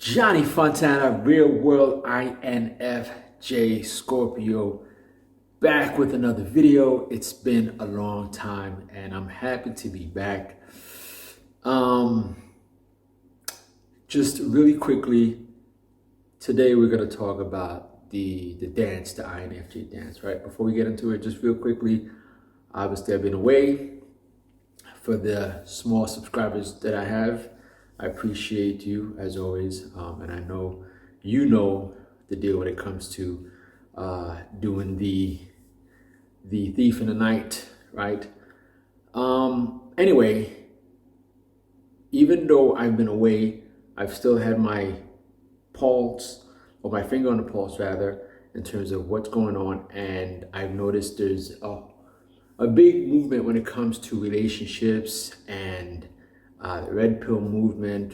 Johnny Fontana, Real World INFJ Scorpio, back with another video. It's been a long time and I'm happy to be back. Just really quickly, today we're going to talk about the dance, the INFJ dance, right? Before we get into it, just real quickly, obviously I've been away. For the small subscribers that I have, I appreciate you as always, and I know you know the deal when it comes to doing the thief in the night, right? Anyway, even though I've been away, I've still had my pulse, or my finger on the pulse rather, in terms of what's going on, and I've noticed there's a big movement when it comes to relationships and the red pill movement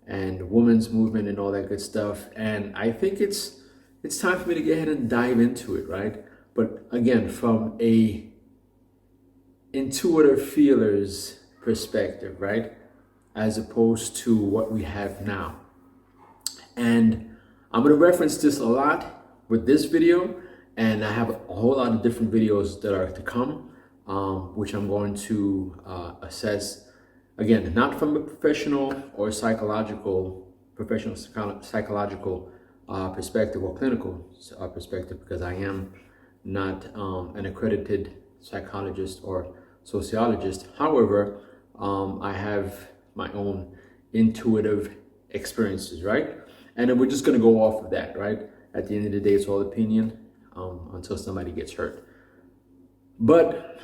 and women's movement and all that good stuff. And I think it's time for me to go ahead and dive into it, right? But again, from a intuitive feelers perspective, right? As opposed to what we have now. And I'm going to reference this a lot with this video. And I have a whole lot of different videos that are to come, which I'm going to assess, again, not from a professional or psychological perspective or clinical perspective, because I am not an accredited psychologist or sociologist. However, I have my own intuitive experiences, right? And then we're just going to go off of that, right? At the end of the day, it's all opinion. Until somebody gets hurt. But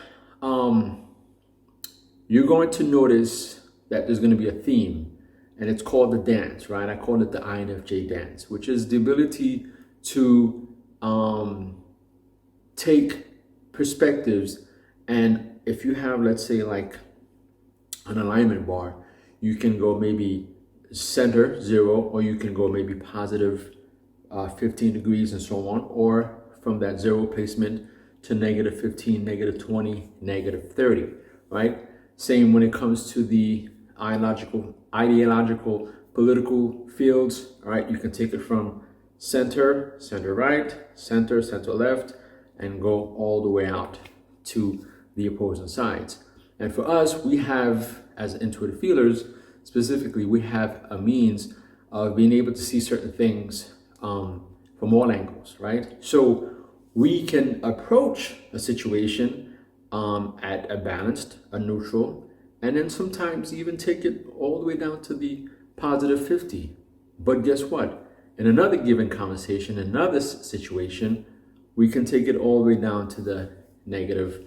you're going to notice that there's going to be a theme, and it's called the dance, right? I call it the INFJ dance, which is the ability to take perspectives. And if you have, let's say, like an alignment bar, you can go maybe center 0, or you can go maybe positive 15 degrees and so on, or from that 0 placement to negative 15, negative 20, negative 30, right? Same when it comes to the ideological, political fields, all right? You can take it from center, center right, center left, and go all the way out to the opposing sides. And for us, we have, as intuitive feelers, specifically, we have a means of being able to see certain things from all angles, right? So we can approach a situation at a balanced, a neutral, and then sometimes even take it all the way down to the positive 50. But guess what? In another given conversation, another situation, we can take it all the way down to the negative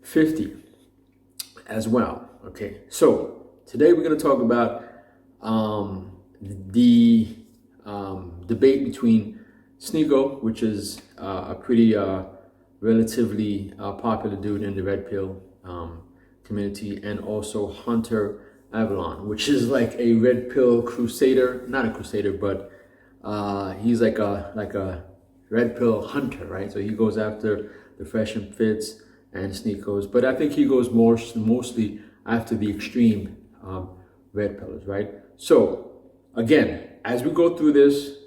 50 as well. Okay, so today we're going to talk about the debate between Sneako, which is a pretty relatively popular dude in the red pill community, and also Hunter Avalon, which is like a red pill crusader, not a crusader, but he's like a red pill hunter, right? So he goes after the fresh and fits and Sneakos, but I think he goes mostly after the extreme red pillers, right? So again, as we go through this,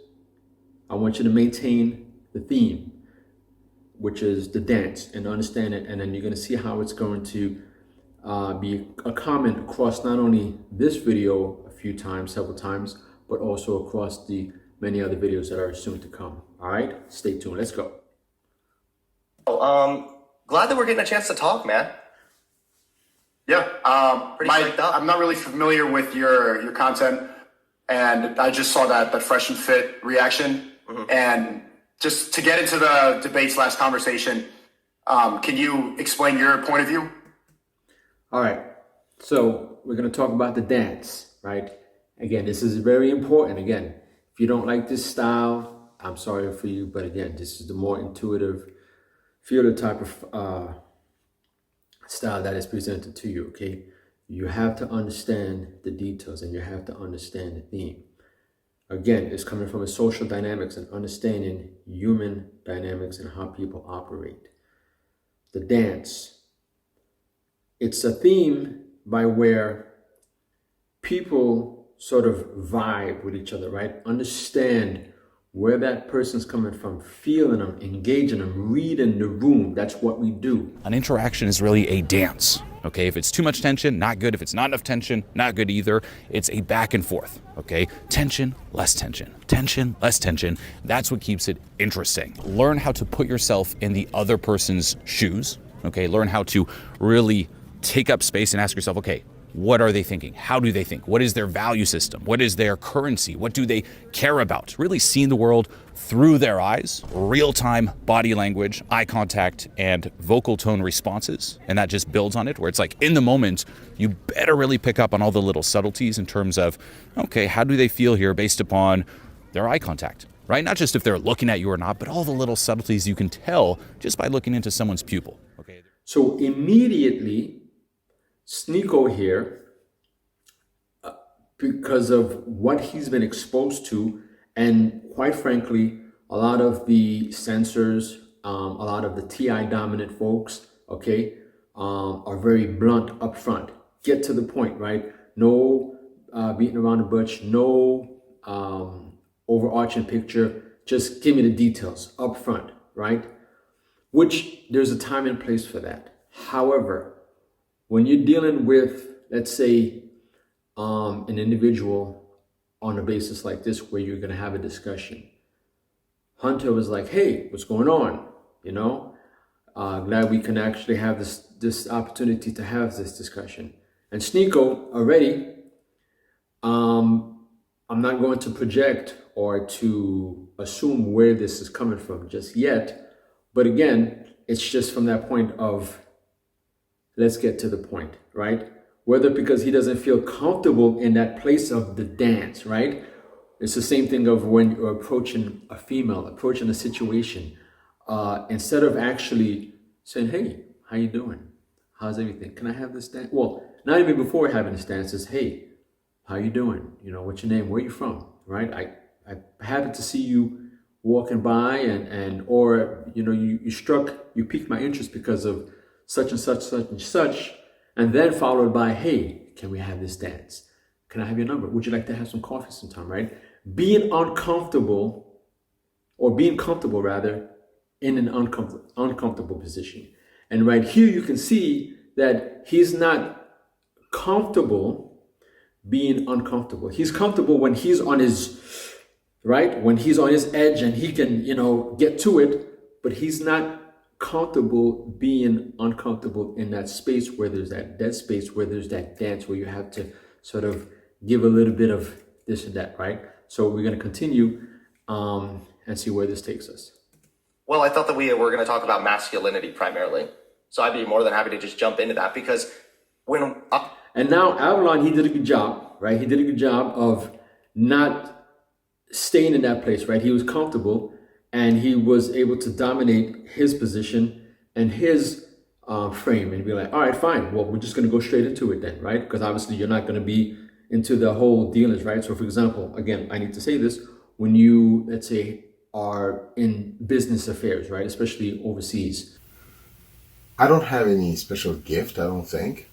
I want you to maintain the theme, which is the dance, and understand it. And then you're going to see how it's going to be a comment across not only this video a few times, several times, but also across the many other videos that are soon to come. All right, stay tuned. Let's go. Glad that we're getting a chance to talk, man. Yeah, Pretty psyched up. I'm not really familiar with your content, and I just saw that fresh and fit reaction. Mm-hmm. And just to get into the debate/conversation, can you explain your point of view? All right, so we're going to talk about the dance, right? Again, this is very important. Again, if you don't like this style, I'm sorry for you, but again, this is the more intuitive, feeler type of style that is presented to you, okay? You have to understand the details, and you have to understand the theme. Again, it's coming from a social dynamics and understanding human dynamics and how people operate. The dance. It's a theme by where people sort of vibe with each other, right? Understand where that person's coming from, feeling them, engaging them, reading the room. That's what we do. An interaction is really a dance. Okay, if it's too much tension, not good. If it's not enough tension, not good either. It's a back and forth, okay? Tension, less tension. Tension, less tension. That's what keeps it interesting. Learn how to put yourself in the other person's shoes, okay? Learn how to really take up space and ask yourself, okay, what are they thinking? How do they think? What is their value system? What is their currency? What do they care about? Really seeing the world through their eyes, real-time body language, eye contact, and vocal tone responses. And that just builds on it, where it's like in the moment, you better really pick up on all the little subtleties in terms of, okay, how do they feel here based upon their eye contact, right? Not just if they're looking at you or not, but all the little subtleties you can tell just by looking into someone's pupil, okay? So immediately, Sneako here, because of what he's been exposed to, and quite frankly, a lot of the censors, a lot of the TI dominant folks, okay, are very blunt up front. Get to the point, right? No beating around the bush, no overarching picture. Just give me the details up front, right? Which there's a time and place for that. However, when you're dealing with, let's say, an individual on a basis like this, where you're going to have a discussion, Hunter was like, hey, what's going on? You know, glad we can actually have this opportunity to have this discussion. And Sneako already, I'm not going to project or to assume where this is coming from just yet. But again, it's just from that point of, let's get to the point, right? Whether because he doesn't feel comfortable in that place of the dance, right? It's the same thing of when you're approaching a female, approaching a situation. Instead of actually saying, hey, how you doing? How's everything? Can I have this dance? Well, not even before having this dance, is, hey, how you doing? You know, what's your name? Where you from? Right? I happened to see you walking by or, you know, you piqued my interest because of such and such, such and such, and then followed by, hey, can we have this dance? Can I have your number? Would you like to have some coffee sometime, right? Being uncomfortable, or being comfortable rather, in an uncomfortable position. And right here you can see that he's not comfortable being uncomfortable. He's comfortable when he's on his, right? When he's on his edge and he can, you know, get to it, but he's not comfortable being uncomfortable in that space where there's that dead space, where there's that dance, where you have to sort of give a little bit of this and that, right? So we're going to continue and see where this takes us. Well, I thought that we were going to talk about masculinity primarily. So I'd be more than happy to just jump into that, because when... And now Avalon, he did a good job, right? He did a good job of not staying in that place, right? He was comfortable, and he was able to dominate his position and his frame, and be like, all right, fine. Well, we're just going to go straight into it then, right? Because obviously you're not going to be into the whole dealings, right? So for example, again, I need to say this, when you, let's say, are in business affairs, right? Especially overseas. I don't have any special gift, I don't think.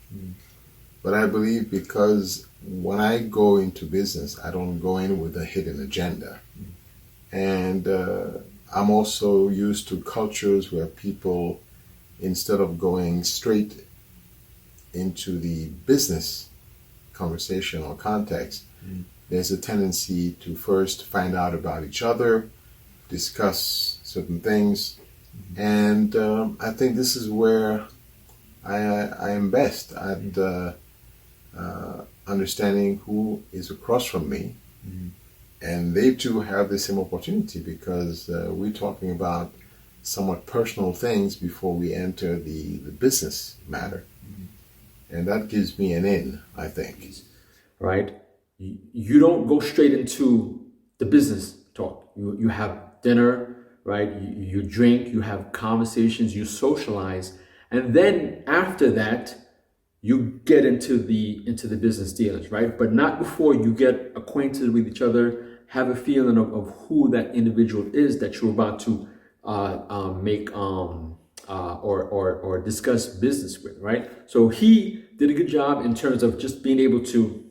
But I believe because when I go into business, I don't go in with a hidden agenda. And I'm also used to cultures where people, instead of going straight into the business conversation or context, there's a tendency to first find out about each other, discuss certain things. And I think this is where I am best at understanding who is across from me. And they too have the same opportunity, because we're talking about somewhat personal things before we enter the business matter. And that gives me an in, I think. Right? You don't go straight into the business talk. You have dinner, right? You drink, you have conversations, you socialize. And then after that, you get into the business dealings, right? But not before you get acquainted with each other, have a feeling of who that individual is that you're about to make or discuss business with, right? So he did a good job in terms of just being able to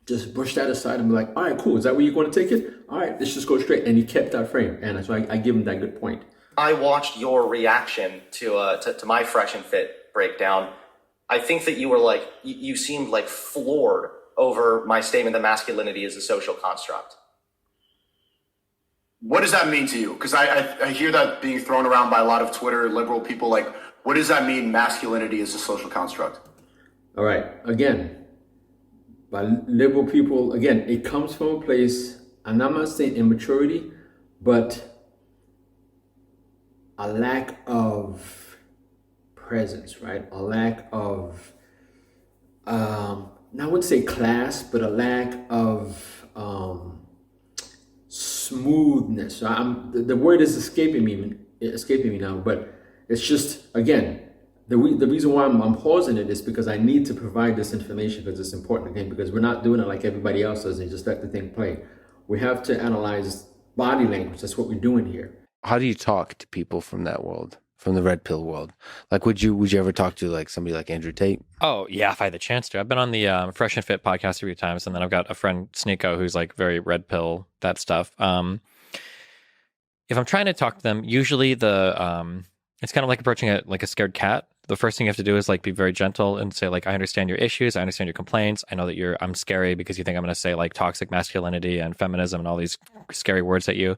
just brush that aside and be like, all right, cool. Is that where you're going to take it? All right, let's just go straight. And he kept that frame. And so I give him that good point. I watched your reaction to my fresh and fit breakdown. I think that you were like, you seemed like floored over my statement that masculinity is a social construct. What does that mean to you? Because I hear that being thrown around by a lot of Twitter liberal people. Like, what does that mean, masculinity is a social construct? All right. Again, by liberal people, again, it comes from a place, and I'm not saying immaturity, but a lack of presence, right? A lack of, I wouldn't say class, but a lack of smoothness. The word is escaping me now, but it's just, again, the reason why I'm pausing it is because I need to provide this information because it's important, again, because we're not doing it like everybody else does and just let the thing play. We have to analyze body language. That's what we're doing here. How do you talk to people from that world, from the red pill world? Like, would you ever talk to like somebody like Andrew Tate? Oh yeah, if I had the chance to. I've been on the Fresh and Fit podcast a few times, and then I've got a friend Sneako who's like very red pill, that stuff. If I'm trying to talk to them, usually it's kind of like approaching a scared cat. The first thing you have to do is like be very gentle and say like, I understand your issues, I understand your complaints. I know that I'm scary because you think I'm going to say like toxic masculinity and feminism and all these scary words at you.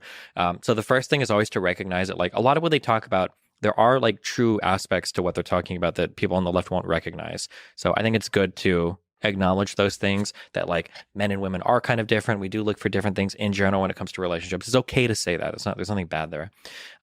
So the first thing is always to recognize it. Like a lot of what they talk about, there are like true aspects to what they're talking about that people on the left won't recognize. So I think it's good to acknowledge those things, that like men and women are kind of different. We do look for different things in general when it comes to relationships. It's okay to say that. There's nothing bad there.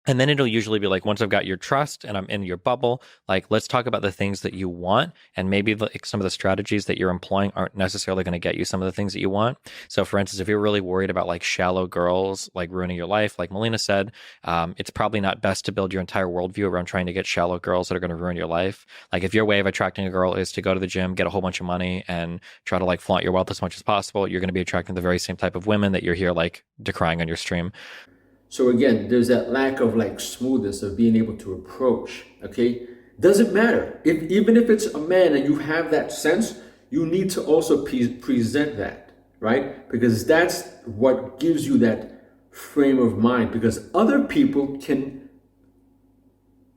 And then it'll usually be like, once I've got your trust and I'm in your bubble, like, let's talk about the things that you want. And maybe like some of the strategies that you're employing aren't necessarily going to get you some of the things that you want. So for instance, if you're really worried about like shallow girls, like ruining your life, like Melina said, it's probably not best to build your entire worldview around trying to get shallow girls that are going to ruin your life. Like if your way of attracting a girl is to go to the gym, get a whole bunch of money and try to like flaunt your wealth as much as possible, you're going to be attracting the very same type of women that you're here like decrying on your stream. So again, there's that lack of like smoothness of being able to approach, okay? Doesn't matter. Even if it's a man and you have that sense, you need to also present that, right? Because that's what gives you that frame of mind, because other people can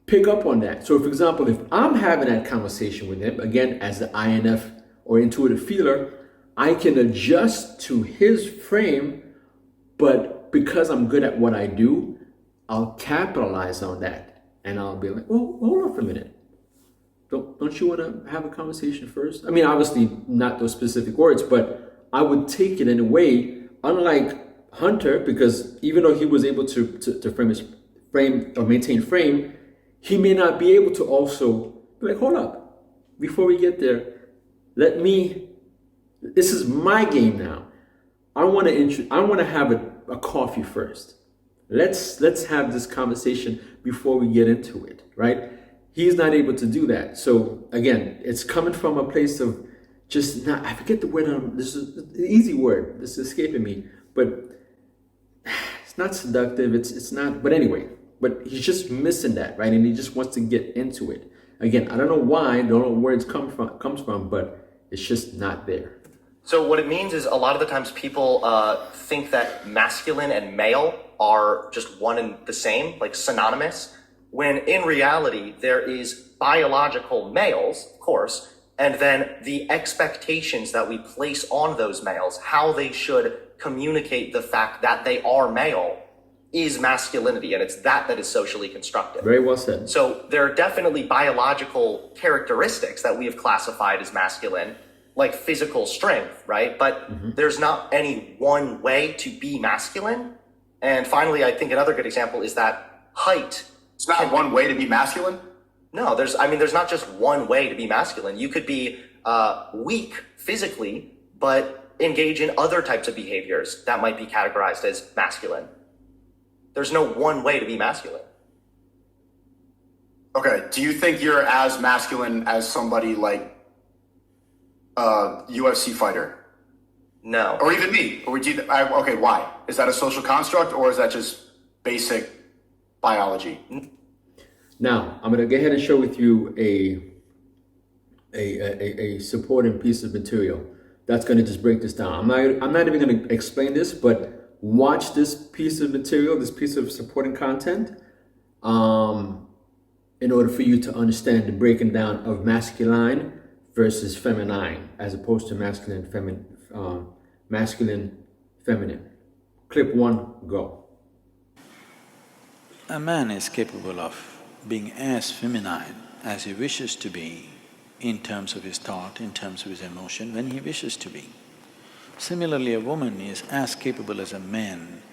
pick up on that. So for example, if I'm having that conversation with him, again, as the INF or intuitive feeler, I can adjust to his frame, but because I'm good at what I do, I'll capitalize on that. And I'll be like, oh, hold on for a minute. Don't you want to have a conversation first? I mean, obviously not those specific words, but I would take it in a way, unlike Hunter, because even though he was able to frame or maintain frame, he may not be able to also be like, hold up, before we get there, this is my game now. I want to have a coffee first. Let's have this conversation before we get into it, right? He's not able to do that. So again, it's coming from a place of just not, I forget the word, this is an easy word, this is escaping me, but it's not seductive, it's not, but anyway, but he's just missing that, right? And he just wants to get into it. Again, I don't know why, don't know where it's comes from, but it's just not there. So what it means is a lot of the times people think that masculine and male are just one and the same, like synonymous, when in reality there is biological males, of course, and then the expectations that we place on those males, how they should communicate the fact that they are male, is masculinity, and it's that is socially constructed. Very well said. So there are definitely biological characteristics that we have classified as masculine, like physical strength, right? But there's not any one way to be masculine. And finally, I think another good example is that height. It's not one way to be masculine? No, there's not just one way to be masculine. You could be weak physically, but engage in other types of behaviors that might be categorized as masculine. There's no one way to be masculine. Okay, do you think you're as masculine as somebody like UFC fighter? No. Or even me? Or would you? Okay, why? Is that a social construct, or is that just basic biology? Now, I'm going to go ahead and share with you a supporting piece of material. that's going to just break this down. I'm not even going to explain this, but watch this piece of material, this piece of supporting content, in order for you to understand the breaking down of masculine versus feminine, as opposed to masculine, feminine. Clip 1, go. A man is capable of being as feminine as he wishes to be in terms of his thought, in terms of his emotion, when he wishes to be. Similarly, a woman is as capable as a man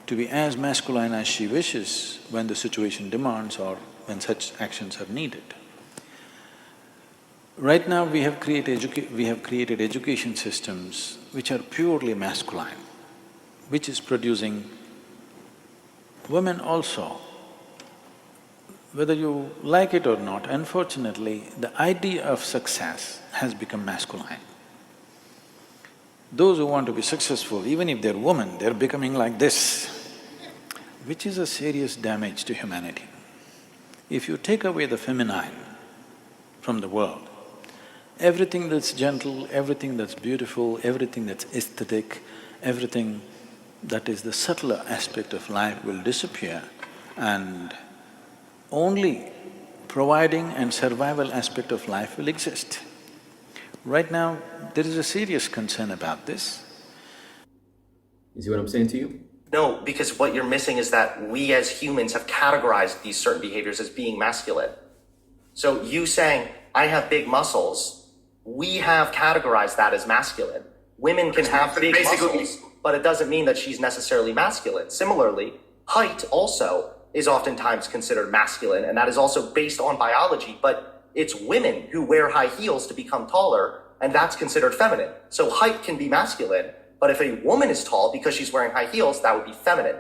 to be as masculine as she wishes when the situation demands or when such actions are needed. Right now we have created education systems which are purely masculine, which is producing women also. Whether you like it or not, unfortunately, the idea of success has become masculine. Those who want to be successful, even if they're women, they're becoming like this, which is a serious damage to humanity. If you take away the feminine from the world, everything that's gentle, everything that's beautiful, everything that's aesthetic, everything that is the subtler aspect of life will disappear, and only providing and survival aspect of life will exist. Right now, there is a serious concern about this. You see what I'm saying to you? No, because what you're missing is that we as humans have categorized these certain behaviors as being masculine. So you saying, I have big muscles, we have categorized that as masculine. Women can have big muscles, but it doesn't mean that she's necessarily masculine. Similarly, height also is oftentimes considered masculine, and that is also based on biology, but it's women who wear high heels to become taller, and that's considered feminine. So height can be masculine, but if a woman is tall because she's wearing high heels, that would be feminine.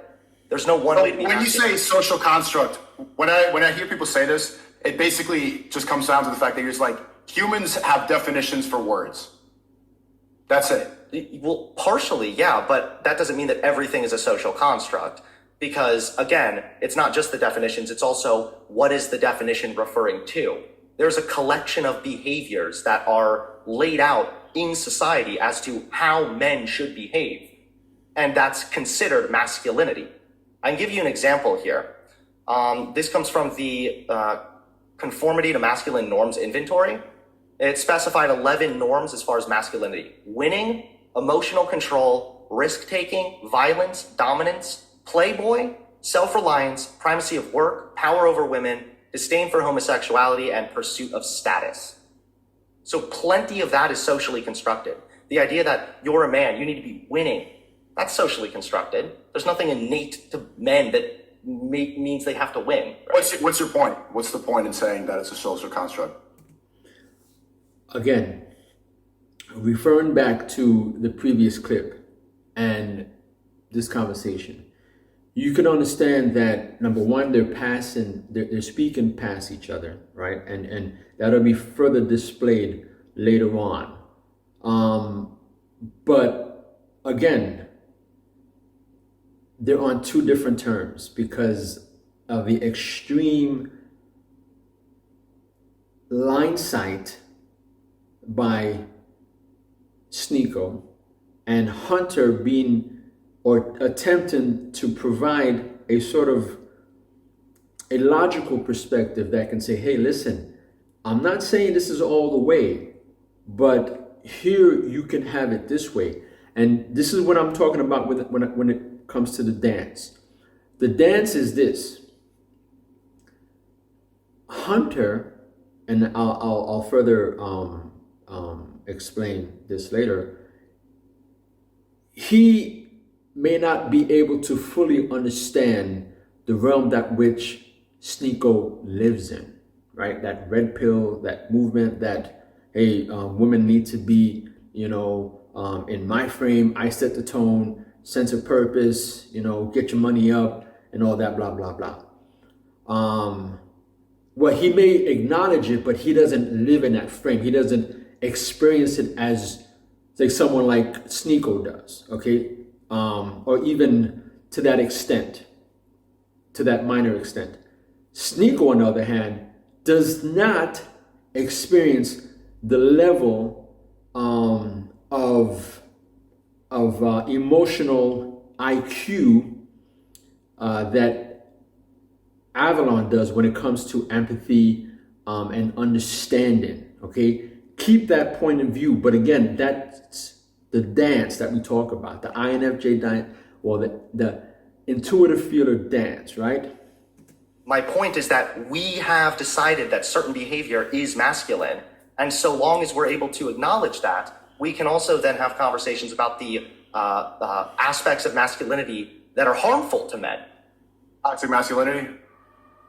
There's no one way to be When masculine. you say social construct, when I hear people say this, it basically just comes down to the fact that you're just like, humans have definitions for words. That's it. Well, partially, yeah, but that doesn't mean that everything is a social construct. Because again, it's not just the definitions, it's also what is the definition referring to. There's a collection of behaviors that are laid out in society as to how men should behave. And that's considered masculinity. I can give you an example here. This comes from the Conformity to Masculine Norms Inventory. It specified 11 norms as far as masculinity: winning, emotional control, risk-taking, violence, dominance, playboy, self-reliance, primacy of work, power over women, disdain for homosexuality, and pursuit of status. So plenty of that is socially constructed. The idea that you're a man, you need to be winning, that's socially constructed. There's nothing innate to men that means they have to win. Right? What's your point? What's the point in saying that it's a social construct? Again, referring back to the previous clip and this conversation, you can understand that, number one, they're speaking past each other, right? And that'll be further displayed later on. But again, they're on two different terms because of the extreme line sight by Sneako and Hunter being or attempting to provide a sort of a logical perspective that can say, hey, listen, I'm not saying this is all the way, but here you can have it this way. And this is what I'm talking about when it comes to the dance. The dance is this. Hunter, and I'll further explain this later, he may not be able to fully understand the realm that which Sneako lives in, right? That red pill, that movement, that, hey, women need to be, in my frame, I set the tone, sense of purpose, get your money up and all that, blah, blah, blah. Well, he may acknowledge it, but he doesn't live in that frame. He doesn't experience it as like someone like Sneako does, okay? Or even to that extent, to that minor extent. Sneako, on the other hand, does not experience the level of emotional IQ that Avalon does when it comes to empathy and understanding. Okay, keep that point of view. But again, that's the dance that we talk about, the INFJ dance, or the intuitive feeler dance, right? My point is that we have decided that certain behavior is masculine. And so long as we're able to acknowledge that, we can also then have conversations about the aspects of masculinity that are harmful to men. Toxic masculinity?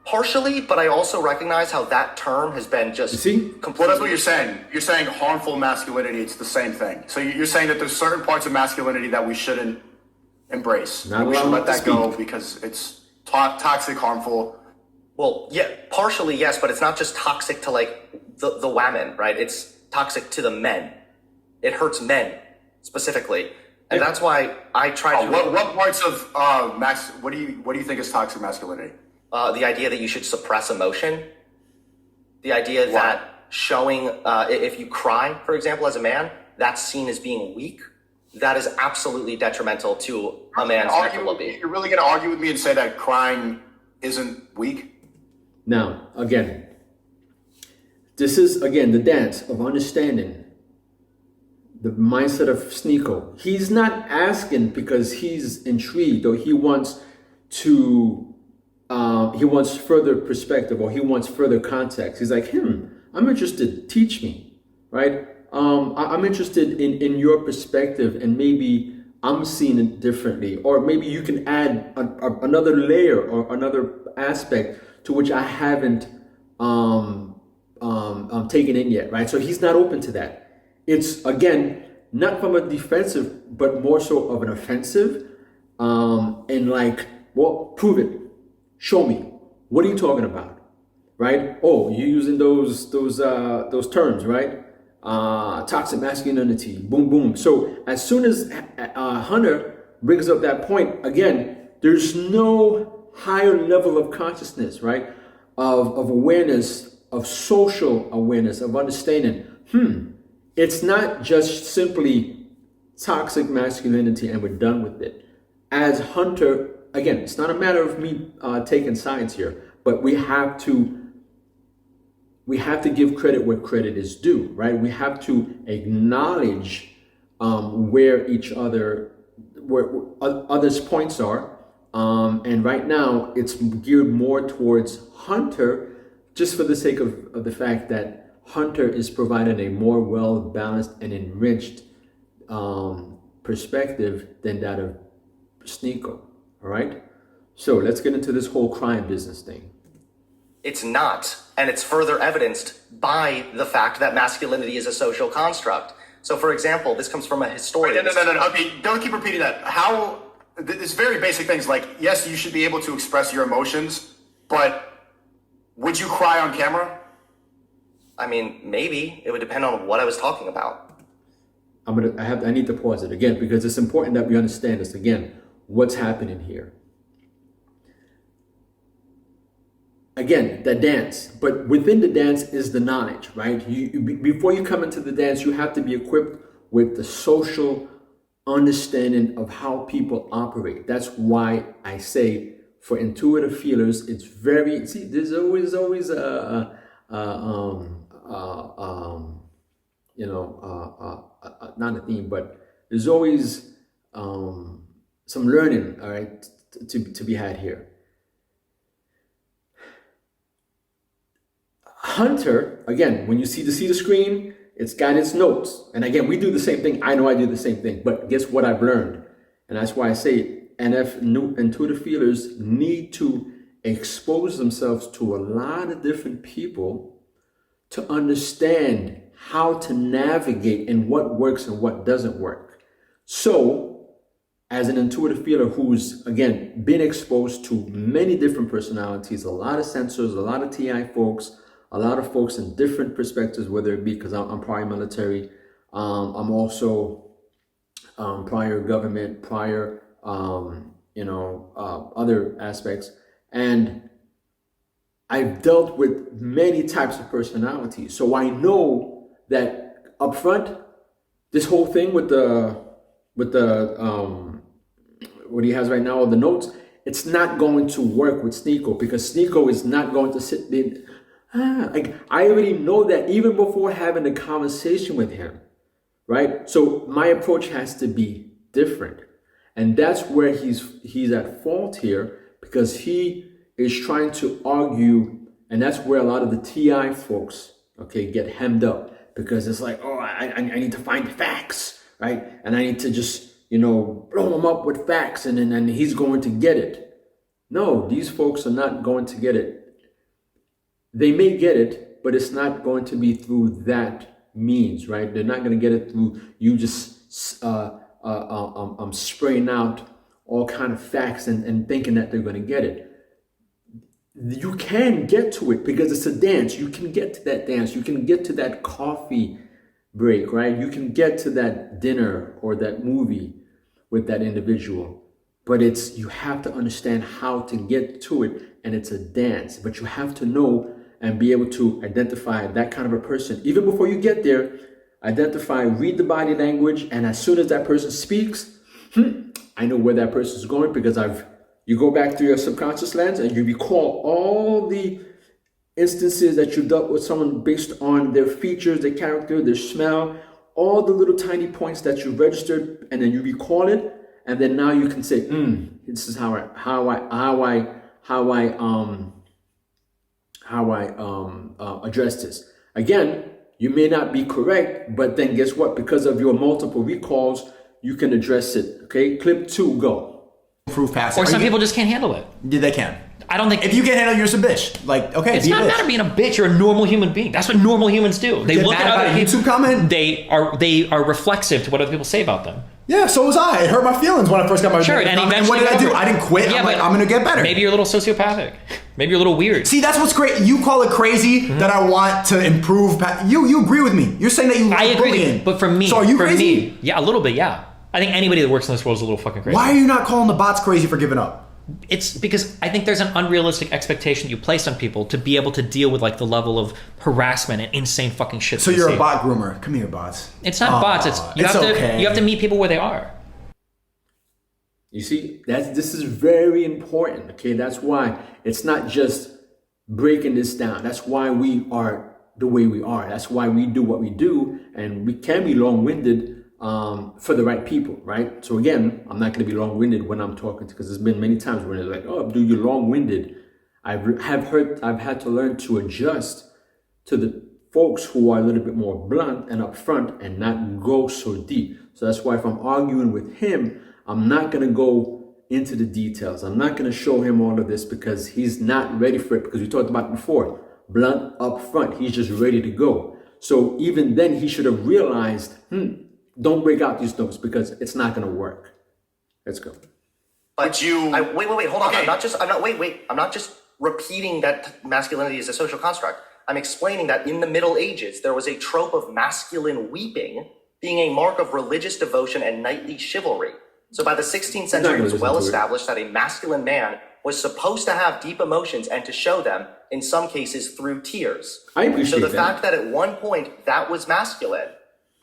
Partially, but I also recognize how that term has been just completely... Well, that's what you're saying. You're saying harmful masculinity, it's the same thing. So you're saying that there's certain parts of masculinity that we shouldn't embrace. We should let that go because it's toxic, harmful. Well, yeah, partially, yes, but it's not just toxic to like the women, right? It's toxic to the men. It hurts men specifically. And that's why I try to... What parts of what do you think is toxic masculinity? The idea that you should suppress emotion. The idea that showing, if you cry, for example, as a man, that's seen as being weak. That is absolutely detrimental to a man's mental well-being. You're really going to argue with me and say that crying isn't weak? Now, again, this is, again, the dance of understanding the mindset of Sneako. He's not asking because he's intrigued or he wants to, he wants further perspective or he wants further context. He's like, I'm interested, teach me, right? I'm interested in your perspective and maybe I'm seeing it differently. Or maybe you can add another layer or another aspect to which I haven't taken in yet, right? So he's not open to that. It's, again, not from a defensive, but more so of an offensive. And like, well, prove it. Show me. What are you talking about? Right? Oh, you're using those terms, right? Toxic masculinity, boom, boom. So as soon as Hunter brings up that point, again, there's no higher level of consciousness, right? Of awareness, of social awareness, of understanding. It's not just simply toxic masculinity and we're done with it. As Hunter, again, it's not a matter of me taking sides here, but we have to give credit where credit is due, right? We have to acknowledge where others' points are. And right now it's geared more towards Hunter, just for the sake of the fact that Hunter is providing a more well-balanced and enriched perspective than that of Sneako, all right? So let's get into this whole crime business thing. It's not, and it's further evidenced by the fact that masculinity is a social construct. So, for example, this comes from a historian. No. Okay, don't keep repeating that. How... It's very basic things like, yes, you should be able to express your emotions, but would you cry on camera? I mean, maybe. It would depend on what I was talking about. I need to pause it again because it's important that we understand this again. What's happening here? Again, the dance, but within the dance is the knowledge, right? Before you come into the dance, you have to be equipped with the social understanding of how people operate. That's why I say for intuitive feelers, it's very, see, there's always not a theme, but there's always some learning, all right, to be had here. Hunter, again, when you see the screen, it's got its notes. And again, we do the same thing. I know I do the same thing, but guess what I've learned? And that's why I say intuitive feelers need to expose themselves to a lot of different people to understand how to navigate and what works and what doesn't work. So, as an intuitive feeler who's, again, been exposed to many different personalities, a lot of sensors, a lot of TI folks, a lot of folks in different perspectives, whether it be because I'm prior military, I'm also prior government, prior, other aspects. And I've dealt with many types of personalities. So I know that up front, this whole thing with the what he has right now, the notes, it's not going to work with Sneako, because Sneako is not going to sit there. Like, I already know that even before having a conversation with him, right? So my approach has to be different. And that's where he's at fault here, because he is trying to argue, and that's where a lot of the TI folks, okay, get hemmed up, because it's like, oh, I need to find the facts, right? And I need to just, blow him up with facts, and then he's going to get it. No, these folks are not going to get it. They may get it, but it's not going to be through that means, right? They're not going to get it through you just spraying out all kind of facts and thinking that they're going to get it. You can get to it because it's a dance. You can get to that dance. You can get to that coffee break, right? You can get to that dinner or that movie with that individual. But you have to understand how to get to it, and it's a dance. But you have to know and be able to identify that kind of a person. Even before you get there, read the body language, and as soon as that person speaks, I know where that person is going, because you go back to your subconscious lens and you recall all the instances that you dealt with someone based on their features, their character, their smell, all the little tiny points that you registered, and then you recall it, and then now you can say, this is how I address this. Again, you may not be correct, but then guess what? Because of your multiple recalls, you can address it. Okay, clip 2, go. Proof passive. Or some people just can't handle it. Yeah, they can. I don't think if you can't handle it, you're just a bitch. Like, okay, it's be not a bitch. matter being a bitch. You're a normal human being. That's what normal humans do. They look at other people. YouTube comment. They are reflexive to what other people say about them. Yeah, so was I. It hurt my feelings when I first got my comment. And what did I do? I didn't quit. Yeah, I'm gonna get better. Maybe you're a little sociopathic. Maybe you're a little weird. See, that's what's great. You call it crazy that I want to improve. You agree with me. You're saying that you. I agree, but for me, so are you crazy? Yeah, a little bit. Yeah, I think anybody that works in this world is a little fucking crazy. Why are you not calling the bots crazy for giving up? It's because I think there's an unrealistic expectation you place on people to be able to deal with like the level of harassment and insane fucking shit. So you're a bot groomer. Come here, bots. It's not bots. You have to meet people where they are. You see, this is very important. Okay, that's why it's not just breaking this down. That's why we are the way we are. That's why we do what we do, and we can be long-winded for the right people, right? So again, I'm not going to be long-winded when I'm talking, because there's been many times where they're like, "Oh, dude, you're long-winded." I've had to learn to adjust to the folks who are a little bit more blunt and upfront and not go so deep. So that's why if I'm arguing with him, I'm not going to go into the details. I'm not going to show him all of this, because he's not ready for it, because we talked about it before. Blunt upfront, he's just ready to go. So even then, he should have realized, don't break out these notes, because it's not going to work. Let's go. But wait, hold on. Okay. I'm not just repeating that masculinity is a social construct. I'm explaining that in the Middle Ages, there was a trope of masculine weeping being a mark of religious devotion and knightly chivalry. So by the 16th century, it was well established that a masculine man was supposed to have deep emotions and to show them, in some cases, through tears. I appreciate that. So the fact that at one point that was masculine,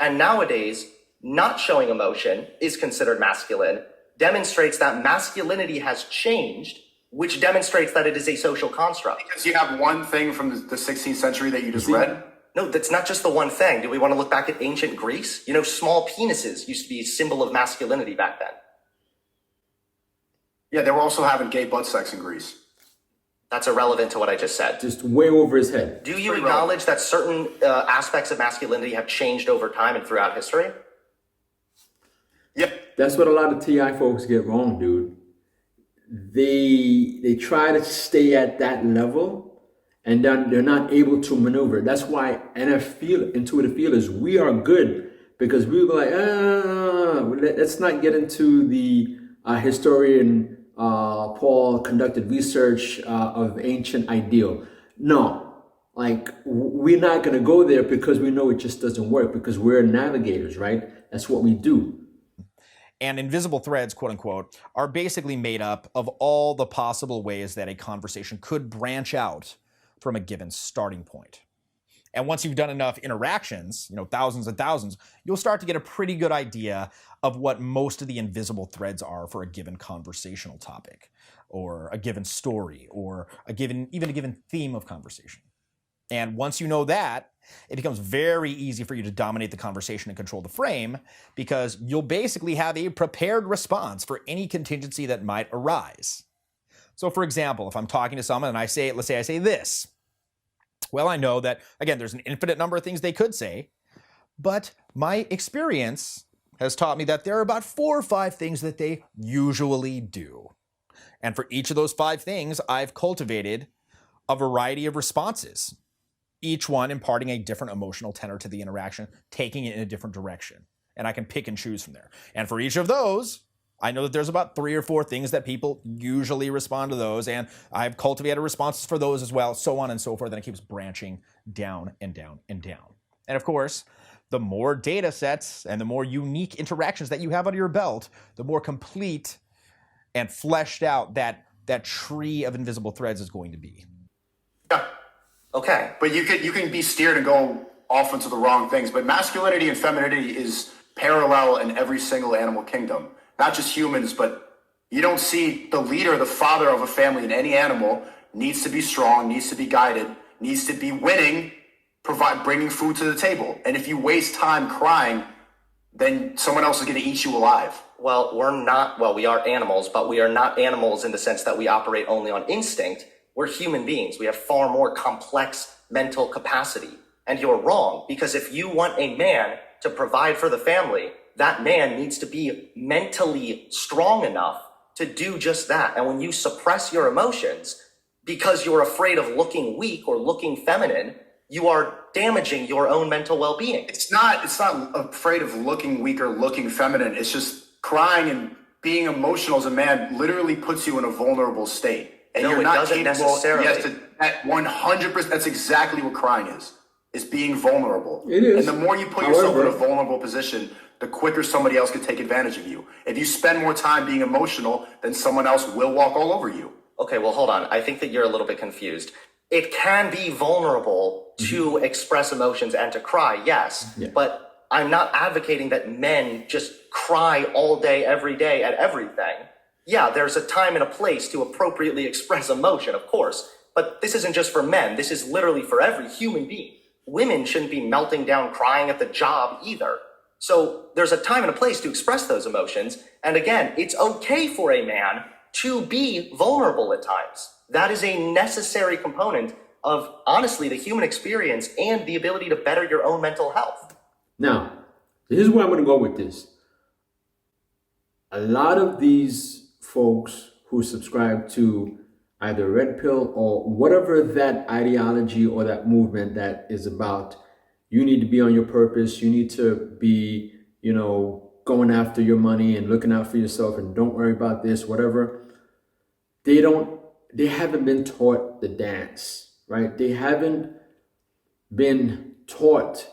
and nowadays not showing emotion is considered masculine, demonstrates that masculinity has changed, which demonstrates that it is a social construct. Because you have one thing from the 16th century that you just read? No, that's not just the one thing. Do we want to look back at ancient Greece? Small penises used to be a symbol of masculinity back then. Yeah, they were also having gay butt sex in Greece. That's irrelevant to what I just said. Just way over his head. Do you acknowledge that certain aspects of masculinity have changed over time and throughout history? Yep. That's what a lot of TI folks get wrong, dude. They try to stay at that level, and then they're not able to maneuver. That's why intuitive feelers, we are good, because we were like, let's not get into the historian Paul conducted research of ancient ideal. No, like we're not going to go there, because we know it just doesn't work, because we're navigators, right? That's what we do. And invisible threads, quote unquote, are basically made up of all the possible ways that a conversation could branch out from a given starting point. And once you've done enough interactions, thousands and thousands, you'll start to get a pretty good idea of what most of the invisible threads are for a given conversational topic, or a given story, or even a given theme of conversation. And once you know that, it becomes very easy for you to dominate the conversation and control the frame, because you'll basically have a prepared response for any contingency that might arise. So for example, if I'm talking to someone and let's say I say this, well, I know that, again, there's an infinite number of things they could say, but my experience has taught me that there are about 4 or 5 things that they usually do. And for each of those 5 things, I've cultivated a variety of responses, each one imparting a different emotional tenor to the interaction, taking it in a different direction. And I can pick and choose from there. And for each of those, I know that there's about 3 or 4 things that people usually respond to those, and I've cultivated responses for those as well, so on and so forth, and it keeps branching down and down and down. And of course, the more data sets and the more unique interactions that you have under your belt, the more complete and fleshed out that tree of invisible threads is going to be. Yeah. Okay. But you can be steered and go off into the wrong things. But masculinity and femininity is parallel in every single animal kingdom. Not just humans, but you don't see the leader, the father of a family in any animal needs to be strong, needs to be guided, needs to be winning, bringing food to the table. And if you waste time crying, then someone else is going to eat you alive. Well, we are animals, but we are not animals in the sense that we operate only on instinct. We're human beings. We have far more complex mental capacity. And you're wrong, because if you want a man to provide for the family, that man needs to be mentally strong enough to do just that. And when you suppress your emotions because you're afraid of looking weak or looking feminine, you are damaging your own mental well-being. It's not afraid of looking weak or looking feminine. It's just crying and being emotional as a man literally puts you in a vulnerable state. And no, you're it not doesn't capable, necessarily. Yes, at 100%, that's exactly what crying is being vulnerable. It is. And the more you put yourself in a vulnerable position, the quicker somebody else could take advantage of you. If you spend more time being emotional, then someone else will walk all over you. Okay, well, hold on. I think that you're a little bit confused. It can be vulnerable to express emotions and to cry, yes. Yeah. But I'm not advocating that men just cry all day, every day at everything. Yeah, there's a time and a place to appropriately express emotion, of course. But this isn't just for men. This is literally for every human being. Women shouldn't be melting down crying at the job either. So there's a time and a place to express those emotions. And again, it's okay for a man to be vulnerable at times. That is a necessary component of, honestly, the human experience and the ability to better your own mental health. Now, here's where I'm going to go with this. A lot of these folks who subscribe to either red pill or whatever that ideology or that movement that is about, you need to be on your purpose, you need to be, going after your money and looking out for yourself and don't worry about this, whatever. They haven't been taught the dance, right? They haven't been taught,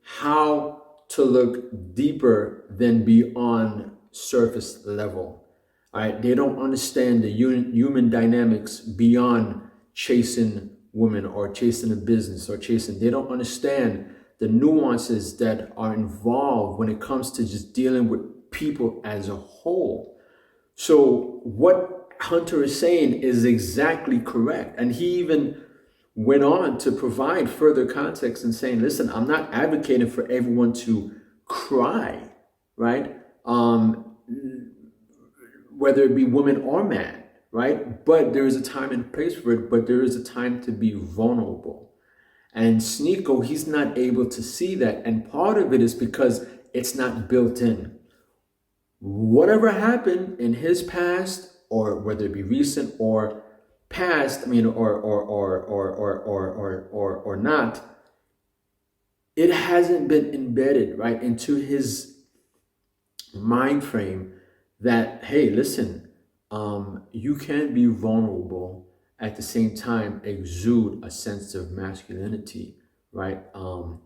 how to look deeper than beyond surface level. All right, they don't understand the human dynamics beyond chasing women or chasing a business or they don't understand the nuances that are involved when it comes to just dealing with people as a whole. So what Hunter is saying is exactly correct. And he even went on to provide further context and saying, listen, I'm not advocating for everyone to cry, right? Whether it be woman or man, right? But there is a time and place for it, but there is a time to be vulnerable. And Sneako, he's not able to see that. And part of it is because it's not built in. Whatever happened in his past, or whether it be recent or past, or not, it hasn't been embedded, right, into his mind frame that, hey, listen, you can be vulnerable at the same time exude a sense of masculinity, right? I'll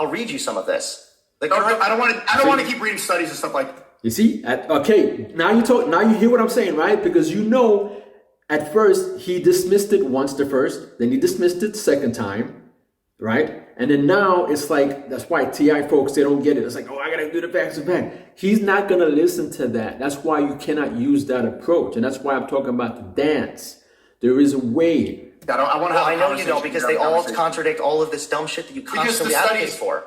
read you some of this. I don't want to keep reading studies and stuff like that. You see, okay, now you hear what I'm saying, right? Because at first he dismissed it once the first, then he dismissed it second time, right? And then now it's like, that's why TI folks, they don't get it. It's like, oh, I gotta do the back to back. He's not gonna listen to that. That's why you cannot use that approach. And that's why I'm talking about the dance. There is a way. I know you don't, because they all contradict all of this dumb shit that you constantly advocate for.